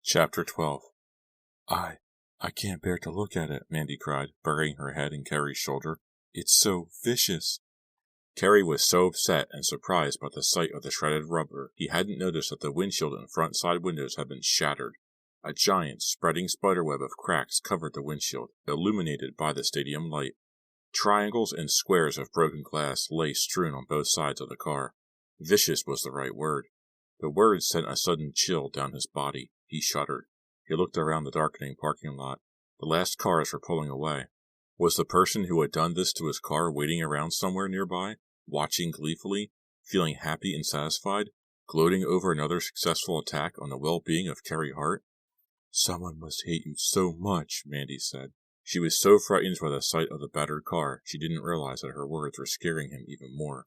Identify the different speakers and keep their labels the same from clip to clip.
Speaker 1: Chapter 12. I can't bear to look at it, Mandy cried, burying her head in Carrie's shoulder. It's so vicious. Carrie was so upset and surprised by the sight of the shredded rubber, he hadn't noticed that the windshield and front side windows had been shattered. A giant, spreading spiderweb of cracks covered the windshield, illuminated by the stadium light. Triangles and squares of broken glass lay strewn on both sides of the car. Vicious was the right word. The word sent a sudden chill down his body. He shuddered. He looked around the darkening parking lot. The last cars were pulling away. Was the person who had done this to his car waiting around somewhere nearby, watching gleefully, feeling happy and satisfied, gloating over another successful attack on the well-being of Carrie Hart? Someone must hate you so much, Mandy said. She was so frightened by the sight of the battered car, she didn't realize that her words were scaring him even more.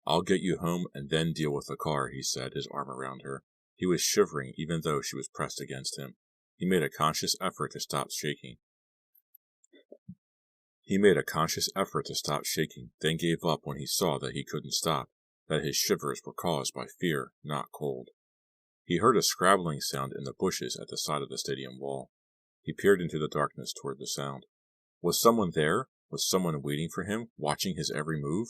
Speaker 1: I'll get you home and then deal with the car, he said, his arm around her. He was shivering even though she was pressed against him. He made a conscious effort to stop shaking, then gave up when he saw that he couldn't stop, that his shivers were caused by fear, not cold. He heard a scrabbling sound in the bushes at the side of the stadium wall. He peered into the darkness toward the sound. Was someone there? Was someone waiting for him, watching his every move?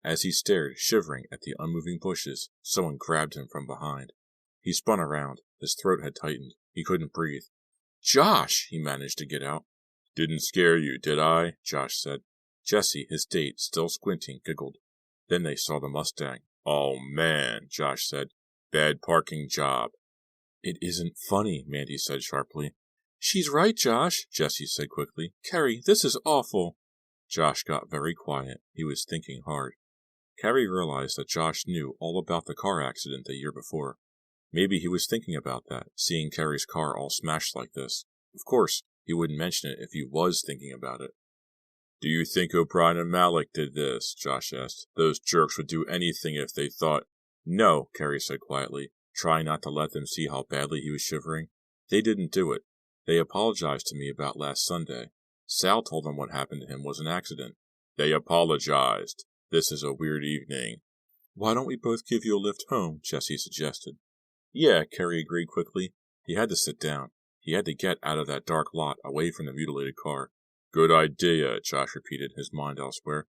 Speaker 1: As he stared, shivering at the unmoving bushes, someone grabbed him from behind. He spun around. His throat had tightened. He couldn't breathe. Josh! He managed to get out. Didn't scare you, did I? Josh said. Jesse, his date, still squinting, giggled. Then they saw the Mustang. Oh, man, Josh said. Bad parking job. It isn't funny, Mandy said sharply. She's right, Josh, Jesse said quickly. Carrie, this is awful. Josh got very quiet. He was thinking hard. Carrie realized that Josh knew all about the car accident the year before. Maybe he was thinking about that, seeing Carrie's car all smashed like this. Of course, he wouldn't mention it if he was thinking about it. Do you think O'Brien and Malik did this? Josh asked. Those jerks would do anything if they thought. No, Carrie said quietly, trying not to let them see how badly he was shivering. They didn't do it. They apologized to me about last Sunday. Sal told them what happened to him was an accident. They apologized. This is a weird evening. Why don't we both give you a lift home? Jesse suggested. Yeah, Carrie agreed quickly. He had to sit down. He had to get out of that dark lot, away from the mutilated car. Good idea, Josh repeated, his mind elsewhere.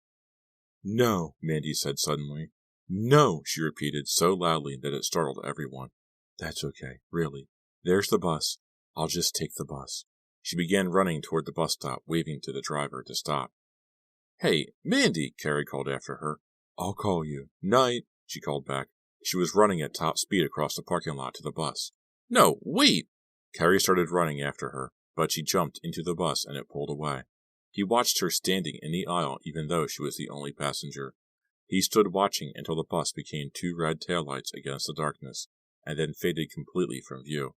Speaker 1: No, Mandy said suddenly. No, she repeated so loudly that it startled everyone. That's okay, really. There's the bus. I'll just take the bus. She began running toward the bus stop, waving to the driver to stop. Hey, Mandy, Carrie called after her. I'll call you. Night, she called back. She was running at top speed across the parking lot to the bus. No, wait! Carrie started running after her, but she jumped into the bus and it pulled away. He watched her standing in the aisle even though she was the only passenger. He stood watching until the bus became two red taillights against the darkness, and then faded completely from view.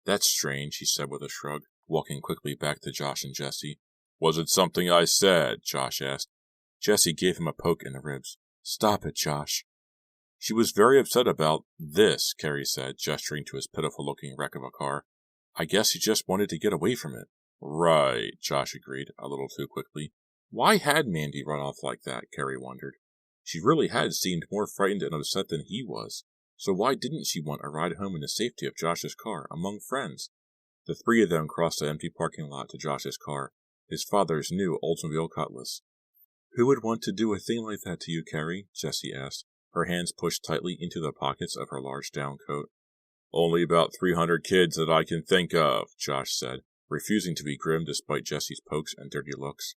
Speaker 1: That's strange, he said with a shrug, walking quickly back to Josh and Jesse. Was it something I said? Josh asked. Jesse gave him a poke in the ribs. Stop it, Josh. She was very upset about this, Carrie said, gesturing to his pitiful-looking wreck of a car. I guess he just wanted to get away from it. Right, Josh agreed, a little too quickly. Why had Mandy run off like that, Carrie wondered. She really had seemed more frightened and upset than he was. So why didn't she want a ride home in the safety of Josh's car, among friends? The three of them crossed the empty parking lot to Josh's car, his father's new Oldsmobile Cutlass. Who would want to do a thing like that to you, Carrie? Jessie asked, her hands pushed tightly into the pockets of her large down coat. Only about 300 kids that I can think of, Josh said, refusing to be grim despite Jessie's pokes and dirty looks.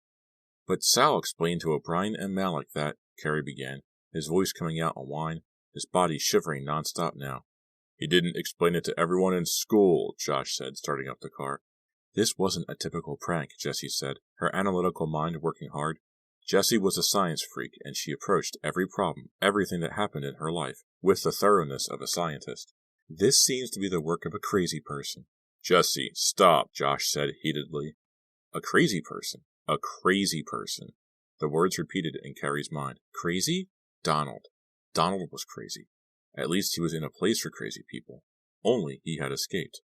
Speaker 1: But Sal explained to O'Brien and Malik that, Carrie began, his voice coming out a whine, his body shivering nonstop now. He didn't explain it to everyone in school, Josh said, starting up the car. This wasn't a typical prank, Jessie said, her analytical mind working hard. Jessie was a science freak, and she approached every problem, everything that happened in her life, with the thoroughness of a scientist. This seems to be the work of a crazy person. Jessie, stop, Josh said heatedly. A crazy person. A crazy person. The words repeated in Carrie's mind. Crazy? Donald. Donald was crazy. At least he was in a place for crazy people. Only he had escaped.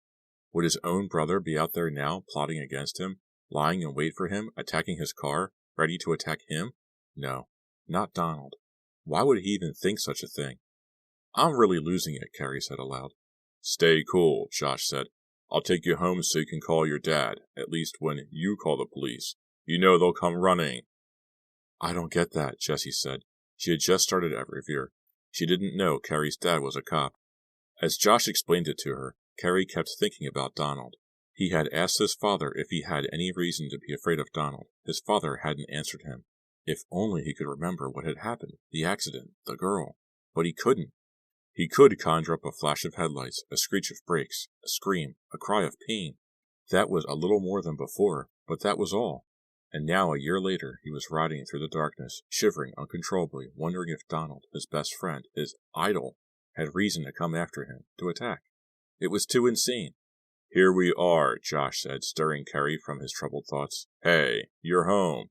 Speaker 1: Would his own brother be out there now, plotting against him, lying in wait for him, attacking his car, ready to attack him? No, not Donald. Why would he even think such a thing? I'm really losing it, Carrie said aloud. Stay cool, Josh said. I'll take you home so you can call your dad, at least when you call the police. You know they'll come running." "I don't get that," Jessie said. She had just started at Revere. She didn't know Carrie's dad was a cop. As Josh explained it to her, Carrie kept thinking about Donald. He had asked his father if he had any reason to be afraid of Donald. His father hadn't answered him. If only he could remember what had happened, the accident, the girl. But he couldn't. He could conjure up a flash of headlights, a screech of brakes, a scream, a cry of pain. That was a little more than before, but that was all. And now, a year later, he was riding through the darkness, shivering uncontrollably, wondering if Donald, his best friend, his idol, had reason to come after him, to attack. It was too insane. "Here we are," Josh said, stirring Carrie from his troubled thoughts. "Hey, you're home."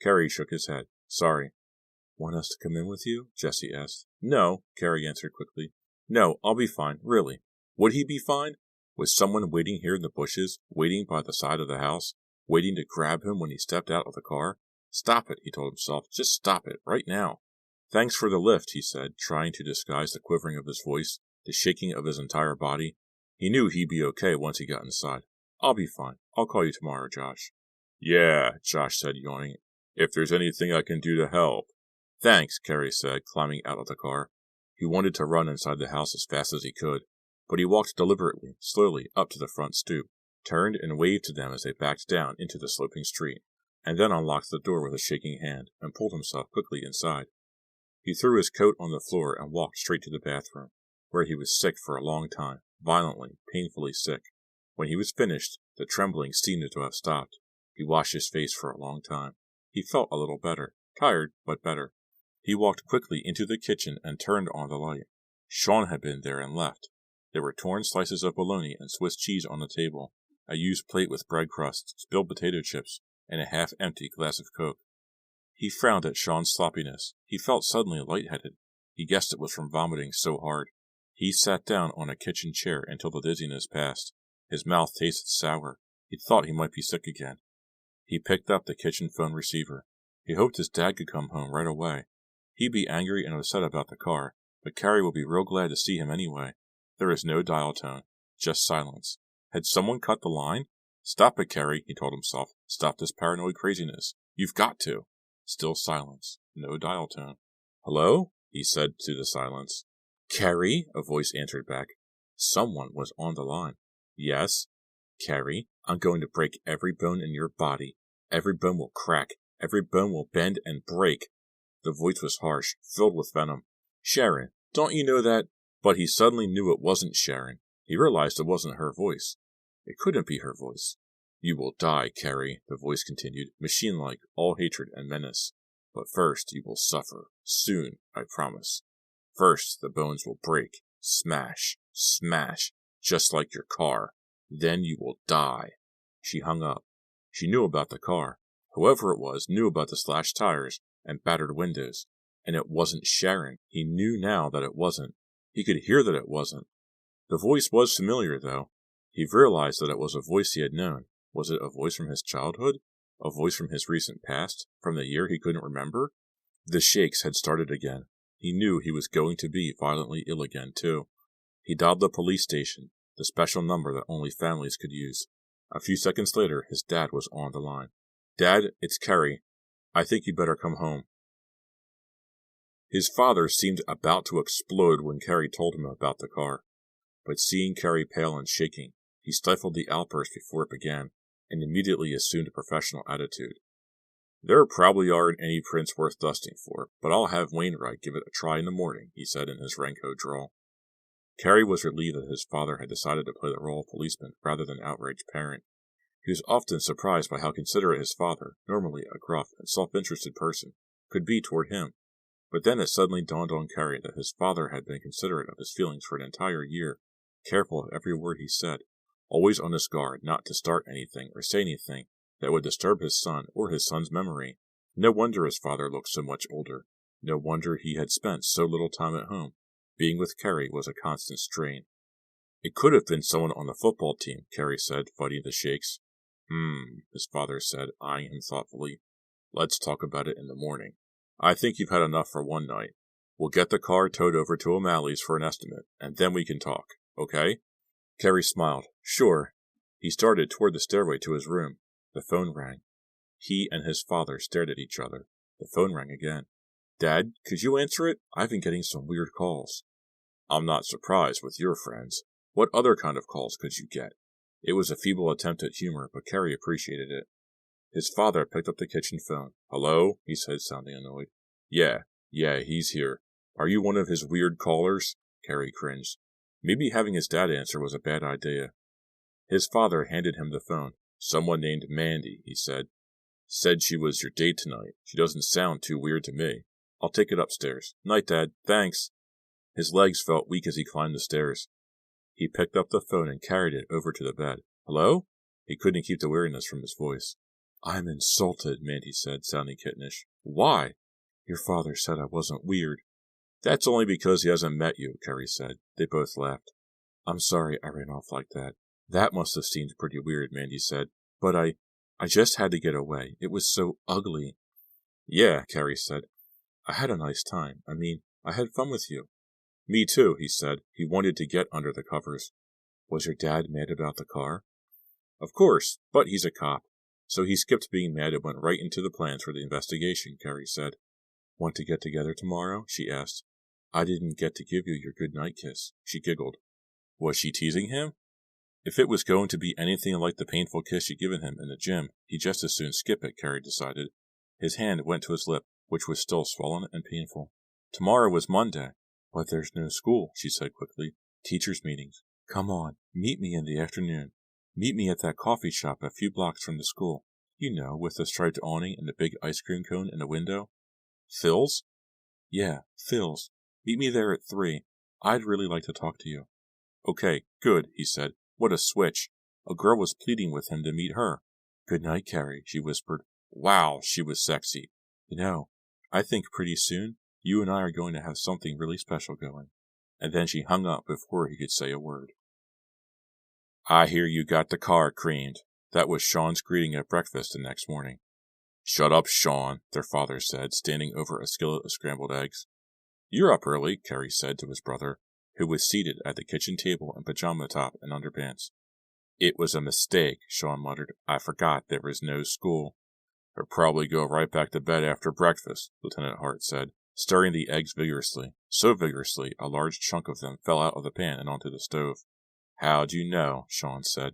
Speaker 1: Carrie shook his head. "Sorry." "Want us to come in with you?" Jessie asked. "No," Carrie answered quickly. "No, I'll be fine, really." Would he be fine? Was someone waiting here in the bushes, waiting by the side of the house, waiting to grab him when he stepped out of the car? Stop it, he told himself. Just stop it, right now. "Thanks for the lift," he said, trying to disguise the quivering of his voice, the shaking of his entire body. He knew he'd be okay once he got inside. "I'll be fine. I'll call you tomorrow, Josh." "Yeah," Josh said, yawning. "If there's anything I can do to help." "Thanks," Carrie said, climbing out of the car. He wanted to run inside the house as fast as he could, but he walked deliberately, slowly, up to the front stoop, turned and waved to them as they backed down into the sloping street, and then unlocked the door with a shaking hand, and pulled himself quickly inside. He threw his coat on the floor and walked straight to the bathroom, where he was sick for a long time, violently, painfully sick. When he was finished, the trembling seemed to have stopped. He washed his face for a long time. He felt a little better, tired, but better. He walked quickly into the kitchen and turned on the light. Sean had been there and left. There were torn slices of bologna and Swiss cheese on the table, a used plate with bread crusts, spilled potato chips, and a half-empty glass of Coke. He frowned at Sean's sloppiness. He felt suddenly lightheaded. He guessed it was from vomiting so hard. He sat down on a kitchen chair until the dizziness passed. His mouth tasted sour. He thought he might be sick again. He picked up the kitchen phone receiver. He hoped his dad could come home right away. He'd be angry and upset about the car, but Carrie would be real glad to see him anyway. There was no dial tone, just silence. Had someone cut the line? "Stop it, Carrie," he told himself. "Stop this paranoid craziness. You've got to." Still silence. No dial tone. "Hello?" he said to the silence. "Carrie?" a voice answered back. Someone was on the line. "Yes?" "Carrie, I'm going to break every bone in your body. Every bone will crack. Every bone will bend and break." The voice was harsh, filled with venom. "Sharon, don't you know that—" But he suddenly knew it wasn't Sharon. He realized it wasn't her voice. It couldn't be her voice. "You will die, Carrie," the voice continued, machine-like, all hatred and menace. "But first you will suffer. Soon, I promise. First the bones will break. Smash, smash, just like your car. Then you will die." She hung up. She knew about the car. Whoever it was knew about the slashed tires and battered windows. And it wasn't Sharon. He knew now that it wasn't. He could hear that it wasn't. The voice was familiar, though. He realized that it was a voice he had known. Was it a voice from his childhood? A voice from his recent past? From the year he couldn't remember? The shakes had started again. He knew he was going to be violently ill again, too. He dialed the police station, the special number that only families could use. A few seconds later, his dad was on the line. "Dad, it's Carrie. I think you better come home." His father seemed about to explode when Carrie told him about the car. But seeing Carrie pale and shaking, he stifled the outburst before it began, and immediately assumed a professional attitude. "There probably aren't any prints worth dusting for, but I'll have Wainwright give it a try in the morning," he said in his Renko drawl. Carrie was relieved that his father had decided to play the role of policeman rather than outraged parent. He was often surprised by how considerate his father, normally a gruff and self-interested person, could be toward him. But then it suddenly dawned on Carrie that his father had been considerate of his feelings for an entire year, careful of every word he said, always on his guard not to start anything or say anything that would disturb his son or his son's memory. No wonder his father looked so much older. No wonder he had spent so little time at home. Being with Carrie was a constant strain. "It could have been someone on the football team," Carrie said, fighting the shakes. His father said, eyeing him thoughtfully. "Let's talk about it in the morning. I think you've had enough for one night. We'll get the car towed over to O'Malley's for an estimate, and then we can talk, okay?" Carrie smiled. Sure. He started toward the stairway to his room. The phone rang. He and his father stared at each other. The phone rang again. Dad, could you answer it? I've been getting some weird calls. I'm not surprised with your friends. What other kind of calls could you get? It was a feeble attempt at humor, but Carrie appreciated it. His father picked up the kitchen phone. Hello? He said, sounding annoyed. Yeah, he's here. Are you one of his weird callers? Carrie cringed. Maybe having his dad answer was a bad idea. His father handed him the phone. Someone named Mandy, he said. Said she was your date tonight. She doesn't sound too weird to me. I'll take it upstairs. Night, Dad. Thanks. His legs felt weak as he climbed the stairs. He picked up the phone and carried it over to the bed. Hello? He couldn't keep the weariness from his voice. I'm insulted, Mandy said, sounding kittenish. Why? Your father said I wasn't weird. That's only because he hasn't met you, Carrie said. They both laughed. I'm sorry I ran off like that. That must have seemed pretty weird, Mandy said. But I just had to get away. It was so ugly. Yeah, Carrie said. I had a nice time. I had fun with you. Me too, he said. He wanted to get under the covers. Was your dad mad about the car? Of course, but he's a cop. So he skipped being mad and went right into the plans for the investigation, Carrie said. Want to get together tomorrow? She asked. I didn't get to give you your good-night kiss. She giggled. Was she teasing him? If it was going to be anything like the painful kiss she'd given him in the gym, he'd just as soon skip it, Carrie decided. His hand went to his lip, which was still swollen and painful. Tomorrow was Monday. But there's no school, she said quickly. Teachers' meetings. Come on, meet me in the afternoon. Meet me at that coffee shop a few blocks from the school. You know, with the striped awning and the big ice cream cone in the window. Phil's? Yeah, Phil's. Meet me there at 3. I'd really like to talk to you. Okay, good, he said. What a switch. A girl was pleading with him to meet her. Good night, Carrie, she whispered. Wow, she was sexy. You know, I think pretty soon you and I are going to have something really special going. And then she hung up before he could say a word. I hear you got the car creamed. That was Sean's greeting at breakfast the next morning. Shut up, Sean, their father said, standing over a skillet of scrambled eggs. You're up early, Carrie said to his brother, who was seated at the kitchen table in pajama top and underpants. It was a mistake, Sean muttered. I forgot there was no school. I'll probably go right back to bed after breakfast, Lieutenant Hart said, stirring the eggs vigorously. So vigorously, a large chunk of them fell out of the pan and onto the stove. How'd you know? Sean said.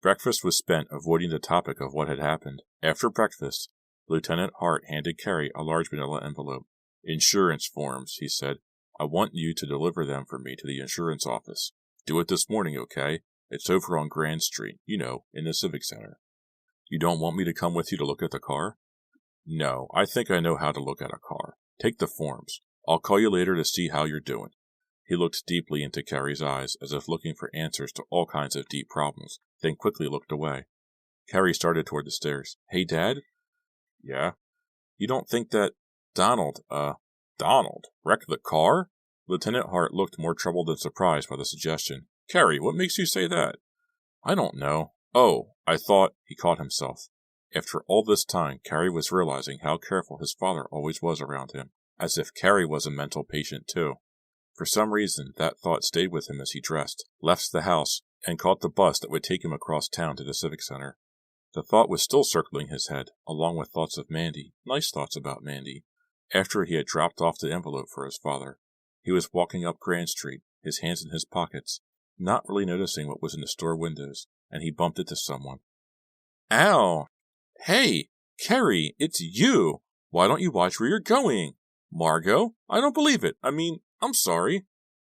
Speaker 1: Breakfast was spent avoiding the topic of what had happened. After breakfast, Lieutenant Hart handed Carrie a large manila envelope. Insurance forms, he said. I want you to deliver them for me to the insurance office. Do it this morning, okay? It's over on Grand Street, you know, in the Civic Center. You don't want me to come with you to look at the car? No, I think I know how to look at a car. Take the forms. I'll call you later to see how you're doing. He looked deeply into Carrie's eyes, as if looking for answers to all kinds of deep problems, then quickly looked away. Carrie started toward the stairs. Hey, Dad? Yeah? You don't think that Donald wrecked the car? Lieutenant Hart looked more troubled than surprised by the suggestion. Carrie, what makes you say that? I don't know. Oh, I thought, he caught himself. After all this time, Carrie was realizing how careful his father always was around him, as if Carrie was a mental patient too. For some reason, that thought stayed with him as he dressed, left the house, and caught the bus that would take him across town to the Civic Center. The thought was still circling his head, along with thoughts of Mandy, nice thoughts about Mandy. After he had dropped off the envelope for his father, he was walking up Grand Street, his hands in his pockets, not really noticing what was in the store windows, and he bumped into someone. Ow! Hey, Carrie, it's you! Why don't you watch where you're going? Margot? I don't believe it. I'm sorry.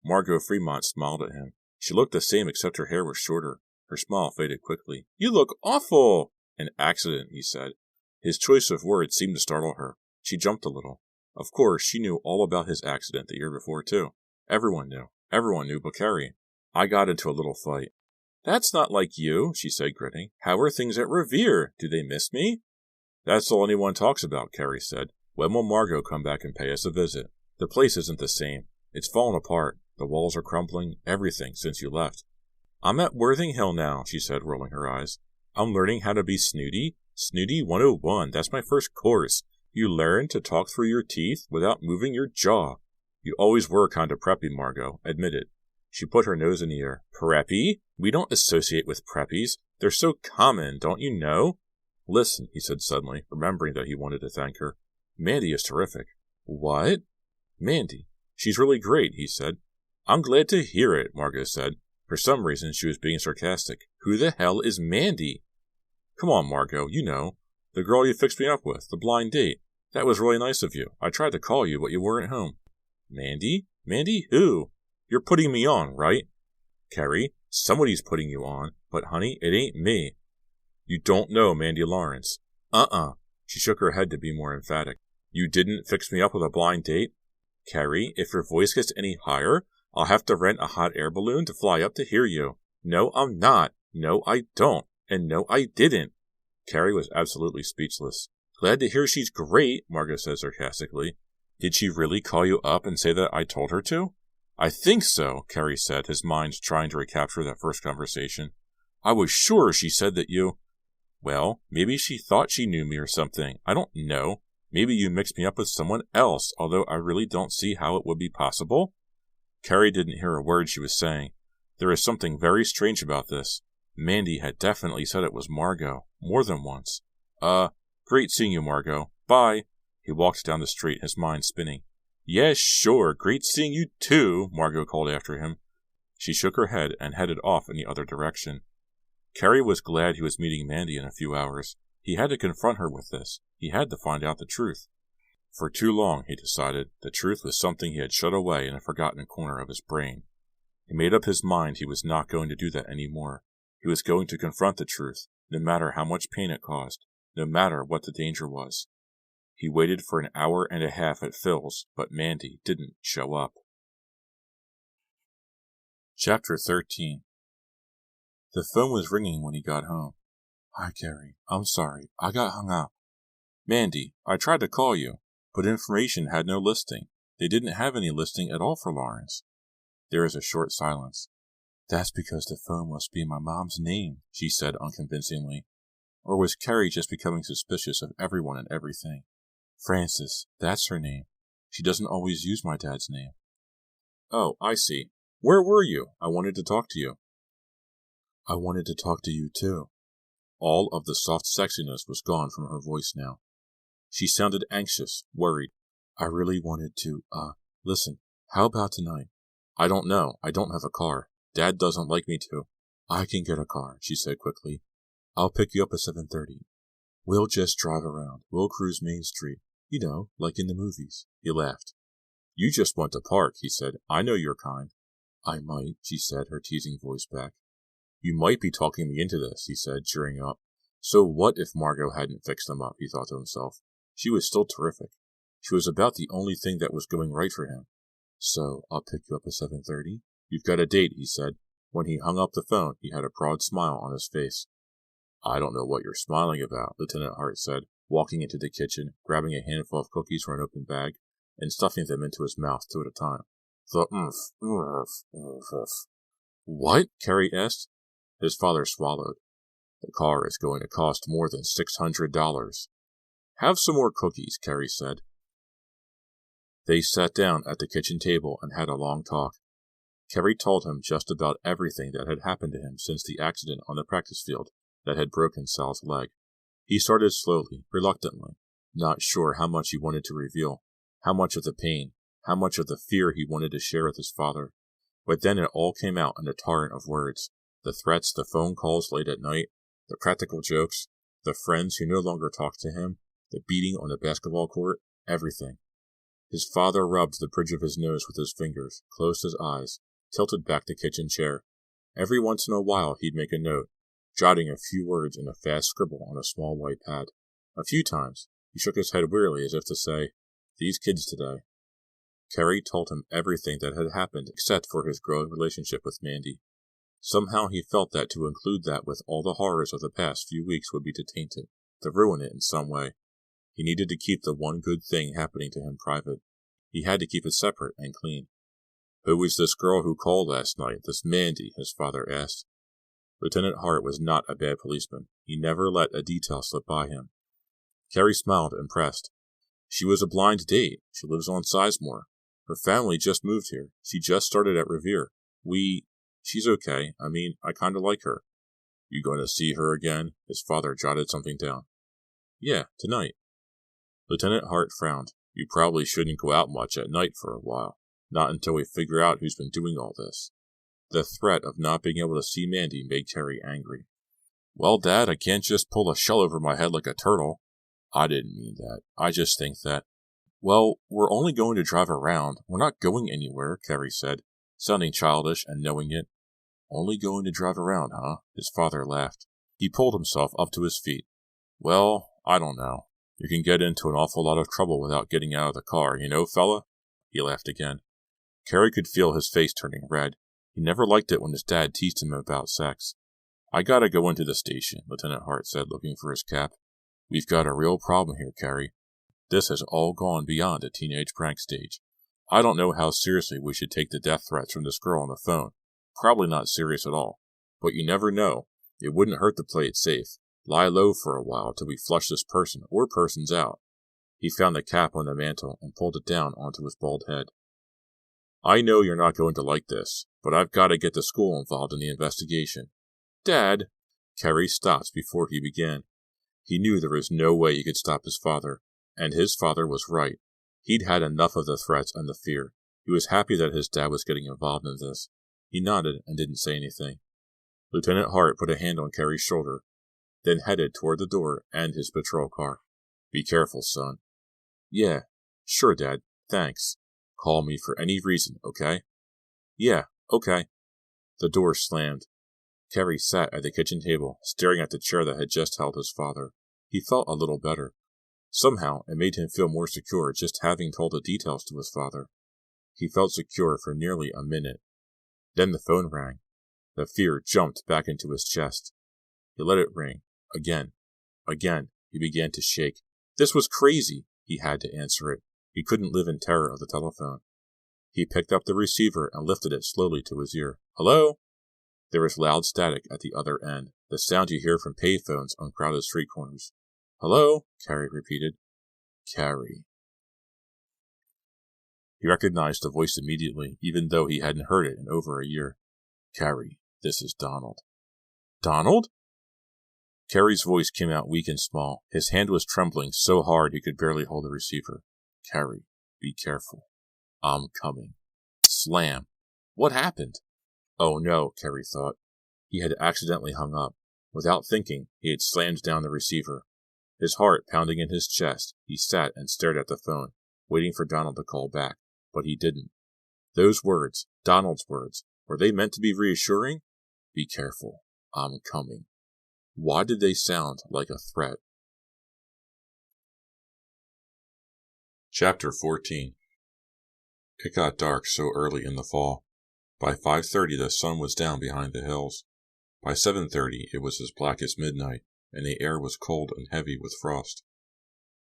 Speaker 1: Margot Fremont smiled at him. She looked the same except her hair was shorter. Her smile faded quickly. You look awful! An accident, he said. His choice of words seemed to startle her. She jumped a little. Of course, she knew all about his accident the year before, too. Everyone knew. Everyone knew but Carrie. I got into a little fight. That's not like you, she said, grinning. How are things at Revere? Do they miss me? That's all anyone talks about, Carrie said. When will Margot come back and pay us a visit? The place isn't the same. It's fallen apart. The walls are crumbling, everything since you left. I'm at Worthing Hill now, she said, rolling her eyes. I'm learning how to be snooty. Snooty 101, that's my first course. You learn to talk through your teeth without moving your jaw. You always were kind of preppy, Margot, admit it. She put her nose in the air. Preppy? We don't associate with preppies. They're so common, don't you know? Listen, he said suddenly, remembering that he wanted to thank her. Mandy is terrific. What? Mandy. She's really great, he said. I'm glad to hear it, Margot said. For some reason, she was being sarcastic. Who the hell is Mandy? Come on, Margot, you know. The girl you fixed me up with, the blind date. That was really nice of you. I tried to call you, but you weren't home. Mandy? Mandy who? You're putting me on, right? Carrie, somebody's putting you on, but honey, it ain't me. You don't know Mandy Lawrence. She shook her head to be more emphatic. You didn't fix me up with a blind date? Carrie, if your voice gets any higher, I'll have to rent a hot air balloon to fly up to hear you. No, I'm not. No, I don't. And no, I didn't. Carrie was absolutely speechless. Glad to hear she's great, Margot said sarcastically. Did she really call you up and say that I told her to? I think so, Carrie said, his mind trying to recapture that first conversation. I was sure she said that you... Well, maybe she thought she knew me or something. I don't know. Maybe you mixed me up with someone else, although I really don't see how it would be possible. Carrie didn't hear a word she was saying. There is something very strange about this. Mandy had definitely said it was Margot, more than once. Great seeing you, Margot. Bye. He walked down the street, his mind spinning. Yes, sure, great seeing you too, Margot called after him. She shook her head and headed off in the other direction. Carrie was glad he was meeting Mandy in a few hours. He had to confront her with this. He had to find out the truth. For too long, he decided, the truth was something he had shut away in a forgotten corner of his brain. He made up his mind he was not going to do that anymore. He was going to confront the truth, no matter how much pain it caused, no matter what the danger was. He waited for an hour and a half at Phil's, but Mandy didn't show up. Chapter 13. The phone was ringing when he got home. Hi, Carrie. I'm sorry. I got hung up. Mandy, I tried to call you, but information had no listing. They didn't have any listing at all for Lawrence. There was a short silence. That's because the phone must be my mom's name, she said unconvincingly. Or was Carrie just becoming suspicious of everyone and everything? Frances, that's her name. She doesn't always use my dad's name. Oh, I see. Where were you? I wanted to talk to you. I wanted to talk to you, too. All of the soft sexiness was gone from her voice now. She sounded anxious, worried. I really wanted to, listen, how about tonight? I don't know. I don't have a car. Dad doesn't like me to. I can get a car, she said quickly. I'll pick you up at 7:30. We'll just drive around. We'll cruise Main Street. You know, like in the movies. He laughed. You just want to park, he said. I know you're kind. I might, she said, her teasing voice back. You might be talking me into this, he said, cheering up. So what if Margot hadn't fixed them up, he thought to himself. She was still terrific. She was about the only thing that was going right for him. So, I'll pick you up at 7:30? You've got a date, he said. When he hung up the phone, he had a broad smile on his face. I don't know what you're smiling about, Lieutenant Hart said, walking into the kitchen, grabbing a handful of cookies from an open bag, and stuffing them into his mouth two at a time. What? Carrie asked. His father swallowed. The car is going to cost more than $600. Have some more cookies, Carrie said. They sat down at the kitchen table and had a long talk. Carrie told him just about everything that had happened to him since the accident on the practice field that had broken Sal's leg. He started slowly, reluctantly, not sure how much he wanted to reveal, how much of the pain, how much of the fear he wanted to share with his father. But then it all came out in a torrent of words. The threats, the phone calls late at night, the practical jokes, the friends who no longer talked to him, the beating on the basketball court, everything. His father rubbed the bridge of his nose with his fingers, closed his eyes, tilted back the kitchen chair. Every once in a while he'd make a note, jotting a few words in a fast scribble on a small white pad. A few times he shook his head wearily as if to say, These kids today. Carrie told him everything that had happened except for his growing relationship with Mandy. Somehow he felt that to include that with all the horrors of the past few weeks would be to taint it, to ruin it in some way. He needed to keep the one good thing happening to him private. He had to keep it separate and clean. Who was this girl who called last night, this Mandy? His father asked. Lieutenant Hart was not a bad policeman. He never let a detail slip by him. Carrie smiled, impressed. She was a blind date. She lives on Sizemore. Her family just moved here. She just started at Revere. She's okay. I mean, I kinda like her. You going to see her again? His father jotted something down. Yeah, tonight. Lieutenant Hart frowned. You probably shouldn't go out much at night for a while. Not until we figure out who's been doing all this. The threat of not being able to see Mandy made Carrie angry. Well, Dad, I can't just pull a shell over my head like a turtle. I didn't mean that. I just think that... Well, we're only going to drive around. We're not going anywhere, Carrie said, sounding childish and knowing it. Only going to drive around, huh? His father laughed. He pulled himself up to his feet. Well, I don't know. You can get into an awful lot of trouble without getting out of the car, you know, fella? He laughed again. Carrie could feel his face turning red. He never liked it when his dad teased him about sex. I gotta go into the station, Lieutenant Hart said, looking for his cap. We've got a real problem here, Carrie. This has all gone beyond a teenage prank stage. I don't know how seriously we should take the death threats from this girl on the phone. Probably not serious at all. But you never know. It wouldn't hurt to play it safe. Lie low for a while till we flush this person or persons out. He found the cap on the mantel and pulled it down onto his bald head. I know you're not going to like this, but I've got to get the school involved in the investigation. Dad! Carrie stopped before he began. He knew there was no way he could stop his father, and his father was right. He'd had enough of the threats and the fear. He was happy that his dad was getting involved in this. He nodded and didn't say anything. Lieutenant Hart put a hand on Carrie's shoulder, then headed toward the door and his patrol car. Be careful, son. Yeah, sure, Dad. Thanks. Call me for any reason, okay? Yeah, okay. The door slammed. Carrie sat at the kitchen table, staring at the chair that had just held his father. He felt a little better. Somehow, it made him feel more secure just having told the details to his father. He felt secure for nearly a minute. Then the phone rang. The fear jumped back into his chest. He let it ring. Again. Again. He began to shake. This was crazy. He had to answer it. He couldn't live in terror of the telephone. He picked up the receiver and lifted it slowly to his ear. Hello? There was loud static at the other end, the sound you hear from payphones on crowded street corners. Hello? Carrie repeated. Carrie. He recognized the voice immediately, even though he hadn't heard it in over a year. Carrie, this is Donald. Donald? Carrie's voice came out weak and small. His hand was trembling so hard he could barely hold the receiver. Carrie, be careful. I'm coming. Slam. What happened? Oh no, Carrie thought. He had accidentally hung up. Without thinking, he had slammed down the receiver. His heart pounding in his chest, he sat and stared at the phone, waiting for Donald to call back. But he didn't. Those words, Donald's words, were they meant to be reassuring? Be careful. I'm coming. Why did they sound like a threat? Chapter 14. It got dark so early in the fall. By 5:30 the sun was down behind the hills. By 7:30 it was as black as midnight, and the air was cold and heavy with frost.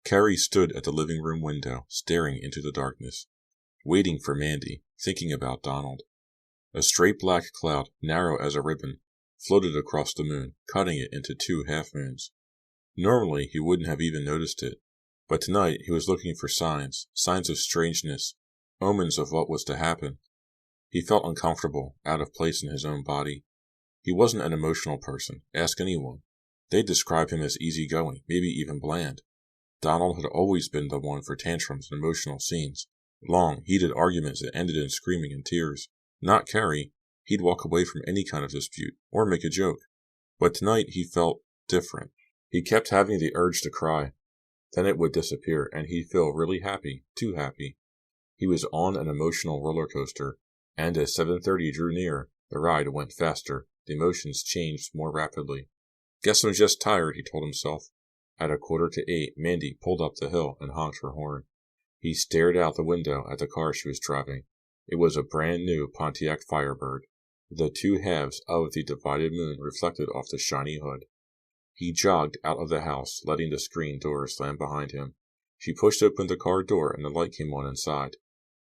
Speaker 1: Carrie stood at the living room window, staring into the darkness, waiting for Mandy, thinking about Donald. A straight black cloud, narrow as a ribbon, floated across the moon, cutting it into 2 half-moons. Normally he wouldn't have even noticed it, but tonight he was looking for signs of strangeness, omens of what was to happen. He felt uncomfortable, out of place in his own body. He wasn't an emotional person, ask anyone. They'd describe him as easygoing, maybe even bland. Donald had always been the one for tantrums and emotional scenes, long, heated arguments that ended in screaming and tears. Not Carrie. He'd walk away from any kind of dispute, or make a joke. But tonight he felt different. He kept having the urge to cry. Then it would disappear, and he'd feel really happy, too happy. He was on an emotional roller coaster, and as 7:30 drew near, the ride went faster. The emotions changed more rapidly. Guess I'm just tired, he told himself. At 7:45, Mandy pulled up the hill and honked her horn. He stared out the window at the car she was driving. It was a brand-new Pontiac Firebird, the 2 halves of the divided moon reflected off the shiny hood. He jogged out of the house, letting the screen door slam behind him. She pushed open the car door and the light came on inside.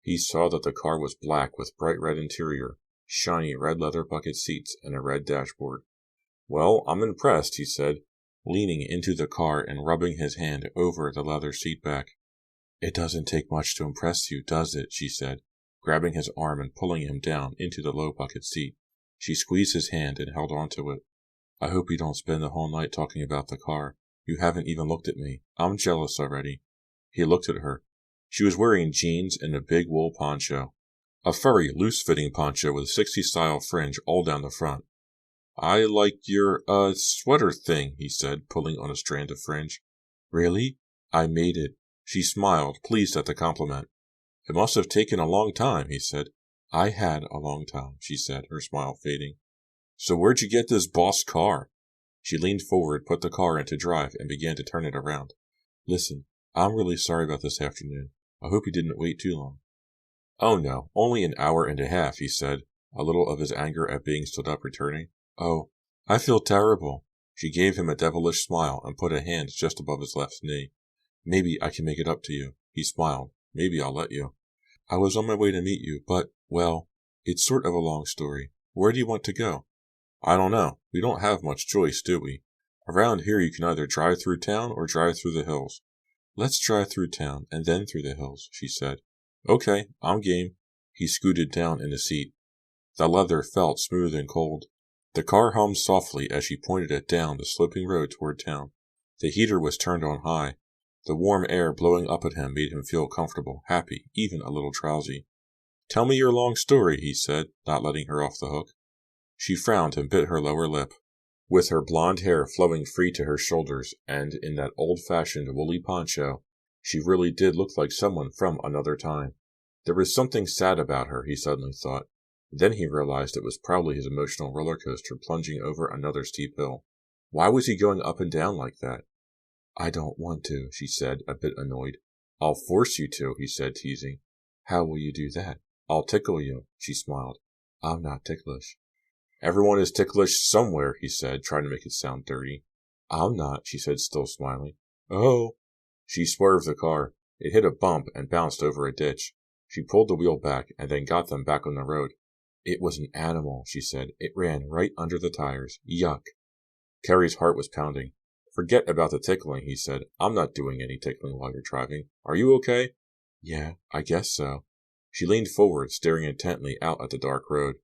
Speaker 1: He saw that the car was black with bright red interior, shiny red leather bucket seats, and a red dashboard. Well, I'm impressed, he said, leaning into the car and rubbing his hand over the leather seat back. It doesn't take much to impress you, does it? She said. grabbing his arm and pulling him down into the low bucket seat. She squeezed his hand and held onto it. I hope you don't spend the whole night talking about the car. You haven't even looked at me. I'm jealous already. He looked at her. She was wearing jeans and a big wool poncho. A furry, loose-fitting poncho with 60s-style fringe all down the front. I like your, sweater thing, he said, pulling on a strand of fringe. Really? I made it. She smiled, pleased at the compliment. It must have taken a long time, he said. I had a long time, she said, her smile fading. So where'd you get this boss car? She leaned forward, put the car into drive, and began to turn it around. Listen, I'm really sorry about this afternoon. I hope you didn't wait too long. Oh no, only an hour and a half, he said, a little of his anger at being stood up returning. Oh, I feel terrible. She gave him a devilish smile and put a hand just above his left knee. Maybe I can make it up to you. He smiled. Maybe I'll let you. I was on my way to meet you, but, well, it's sort of a long story. Where do you want to go? I don't know. We don't have much choice, do we? Around here you can either drive through town or drive through the hills. Let's drive through town and then through the hills, she said. Okay, I'm game. He scooted down in the seat. The leather felt smooth and cold. The car hummed softly as she pointed it down the sloping road toward town. The heater was turned on high. The warm air blowing up at him made him feel comfortable, happy, even a little drowsy. Tell me your long story, he said, not letting her off the hook. She frowned and bit her lower lip. With her blonde hair flowing free to her shoulders and in that old-fashioned woolly poncho, she really did look like someone from another time. There was something sad about her, he suddenly thought. Then he realized it was probably his emotional roller coaster plunging over another steep hill. Why was he going up and down like that? I don't want to, she said, a bit annoyed. I'll force you to, he said, teasing. How will you do that? I'll tickle you, she smiled. I'm not ticklish. Everyone is ticklish somewhere, he said, trying to make it sound dirty. I'm not, she said, still smiling. Oh. She swerved the car. It hit a bump and bounced over a ditch. She pulled the wheel back and then got them back on the road. It was an animal, she said. It ran right under the tires. Yuck. Carrie's heart was pounding. Forget about the tickling, he said. I'm not doing any tickling while you're driving. Are you okay? Yeah, I guess so. She leaned forward, staring intently out at the dark road.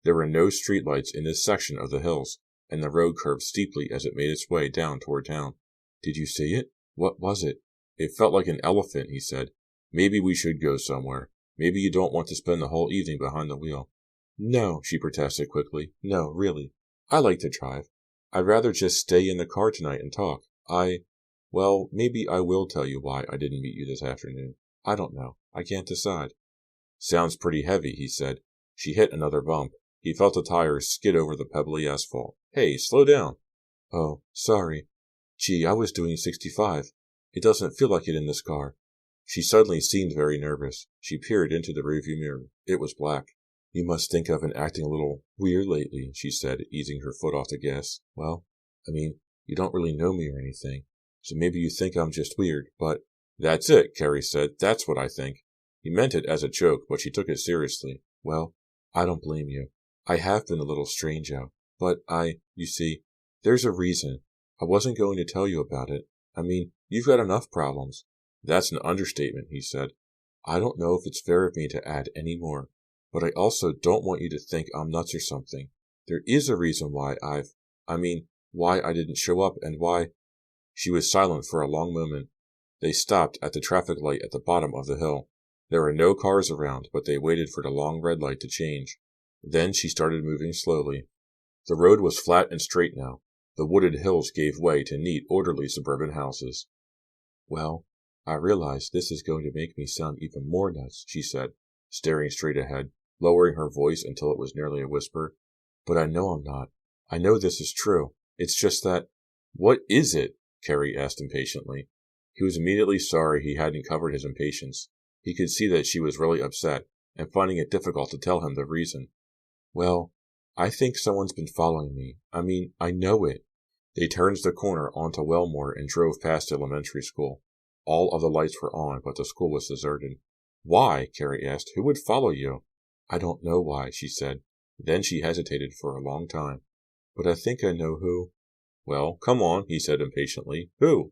Speaker 1: There were no streetlights in this section of the hills, and the road curved steeply as it made its way down toward town. Did you see it? What was it? It felt like an elephant, he said. Maybe we should go somewhere. Maybe you don't want to spend the whole evening behind the wheel. No, she protested quickly. No, really. I like to drive. I'd rather just stay in the car tonight and talk. Well, maybe I will tell you why I didn't meet you this afternoon. I don't know. I can't decide. Sounds pretty heavy, he said. She hit another bump. He felt the tires skid over the pebbly asphalt. Hey, slow down. Oh, sorry. Gee, I was doing 65. It doesn't feel like it in this car. She suddenly seemed very nervous. She peered into the rearview mirror. It was black. You must think I've been acting a little weird lately, she said, easing her foot off the gas. Well, you don't really know me or anything, so maybe you think I'm just weird, but... That's it, Carrie said. That's what I think. He meant it as a joke, but she took it seriously. Well, I don't blame you. I have been a little strange out, but you see, there's a reason. I wasn't going to tell you about it. You've got enough problems. That's an understatement, he said. I don't know if it's fair of me to add any more, but I also don't want you to think I'm nuts or something. There is a reason why why I didn't show up and why... She was silent for a long moment. They stopped at the traffic light at the bottom of the hill. There were no cars around, but they waited for the long red light to change. Then she started moving slowly. The road was flat and straight now. The wooded hills gave way to neat, orderly suburban houses. Well, I realize this is going to make me sound even more nuts, she said, staring straight ahead, lowering her voice until it was nearly a whisper. But I know I'm not. I know this is true. It's just that... What is it? Carrie asked impatiently. He was immediately sorry he hadn't covered his impatience. He could see that she was really upset, and finding it difficult to tell him the reason. Well, I think someone's been following me. I know it. They turned the corner onto Wellmore and drove past the elementary school. All of the lights were on, but the school was deserted. Why? Carrie asked. Who would follow you? I don't know why, she said. Then she hesitated for a long time. But I think I know who. Well, come on, he said impatiently. Who?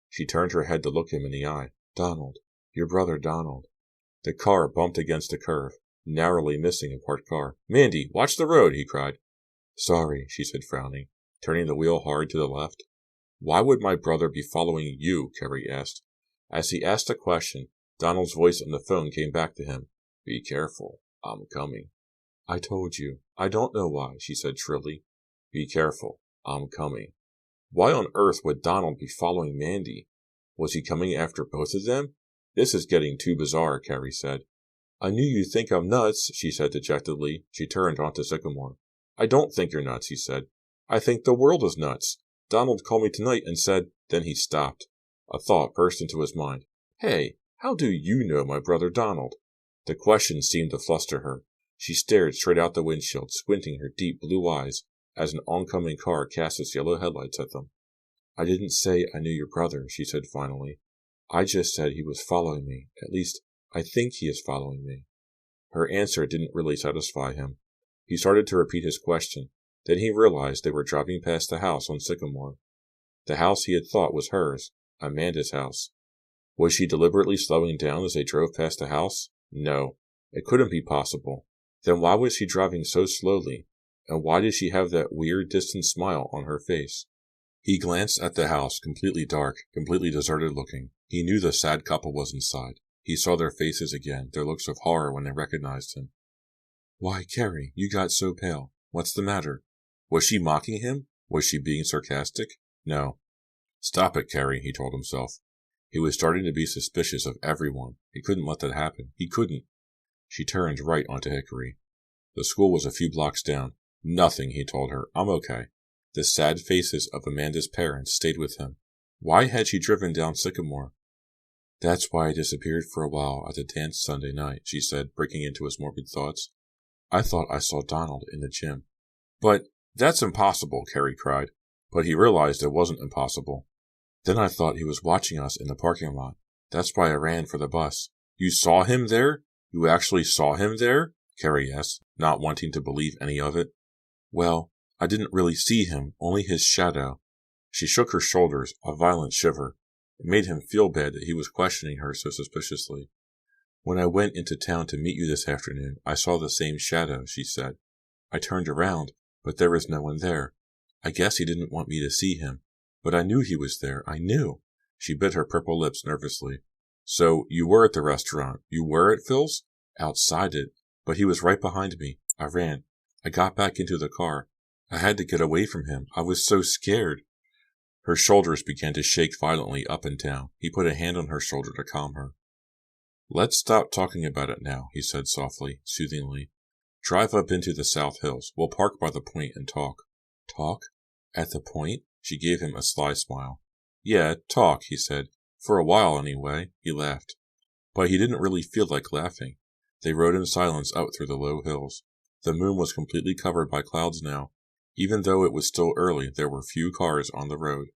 Speaker 1: She turned her head to look him in the eye. Donald. Your brother Donald. The car bumped against the curve. narrowly missing a parked car. "Mandy, watch the road," he cried. "Sorry," she said, frowning, turning the wheel hard to the left. "Why would my brother be following you?" Carrie asked. As he asked the question, Donald's voice on the phone came back to him. "Be careful. I'm coming." "I told you. I don't know why," she said shrilly. "Be careful. I'm coming." Why on earth would Donald be following Mandy? Was he coming after both of them? "This is getting too bizarre," Carrie said. "I knew you'd think I'm nuts," she said dejectedly. She turned onto Sycamore. "I don't think you're nuts," he said. "I think the world is nuts. Donald called me tonight and said—" Then he stopped. A thought burst into his mind. "Hey, how do you know my brother Donald?" The question seemed to fluster her. She stared straight out the windshield, squinting her deep blue eyes as an oncoming car cast its yellow headlights at them. "I didn't say I knew your brother," she said finally. "I just said he was following me. At least, I think he is following me." Her answer didn't really satisfy him. He started to repeat his question. Then he realized they were driving past the house on Sycamore. The house he had thought was hers, Amanda's house. Was she deliberately slowing down as they drove past the house? No, it couldn't be possible. Then why was she driving so slowly? And why did she have that weird, distant smile on her face? He glanced at the house, completely dark, completely deserted looking. He knew the sad couple was inside. He saw their faces again, their looks of horror when they recognized him. "Why, Carrie, you got so pale. What's the matter?" Was she mocking him? Was she being sarcastic? No. "Stop it, Carrie," he told himself. He was starting to be suspicious of everyone. He couldn't let that happen. He couldn't. She turned right onto Hickory. The school was a few blocks down. "Nothing," he told her. "I'm okay." The sad faces of Amanda's parents stayed with him. Why had she driven down Sycamore? "That's why I disappeared for a while at the dance Sunday night," she said, breaking into his morbid thoughts. "I thought I saw Donald in the gym." "But that's impossible," Carrie cried. But he realized it wasn't impossible. "Then I thought he was watching us in the parking lot. That's why I ran for the bus." "You saw him there? You actually saw him there?" Carrie asked, not wanting to believe any of it. "Well, I didn't really see him, only his shadow." She shook her shoulders, a violent shiver. It made him feel bad that he was questioning her so suspiciously. "When I went into town to meet you this afternoon, I saw the same shadow," she said. "I turned around, but there was no one there. I guess he didn't want me to see him. But I knew he was there. I knew." She bit her purple lips nervously. "So you were at the restaurant. You were at Phil's?" "Outside it. But he was right behind me. I ran. I got back into the car. I had to get away from him. I was so scared." Her shoulders began to shake violently up and down. He put a hand on her shoulder to calm her. "Let's stop talking about it now," he said softly, soothingly. "Drive up into the South Hills. We'll park by the point and talk." "Talk? At the point?" She gave him a sly smile. "Yeah, talk," he said. "For a while, anyway." He laughed. But he didn't really feel like laughing. They rode in silence out through the low hills. The moon was completely covered by clouds now. Even though it was still early, there were few cars on the road.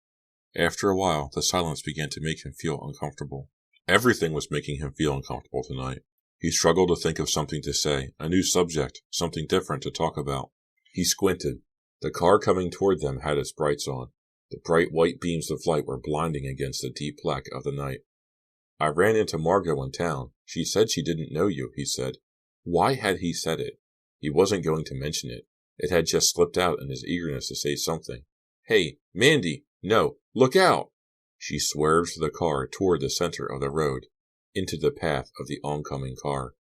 Speaker 1: After a while, the silence began to make him feel uncomfortable. Everything was making him feel uncomfortable tonight. He struggled to think of something to say, a new subject, something different to talk about. He squinted. The car coming toward them had its brights on. The bright white beams of light were blinding against the deep black of the night. "I ran into Margot in town. She said she didn't know you," he said. Why had he said it? He wasn't going to mention it. It had just slipped out in his eagerness to say something. "Hey, Mandy! No, look out!" She swerved the car toward the center of the road, into the path of the oncoming car.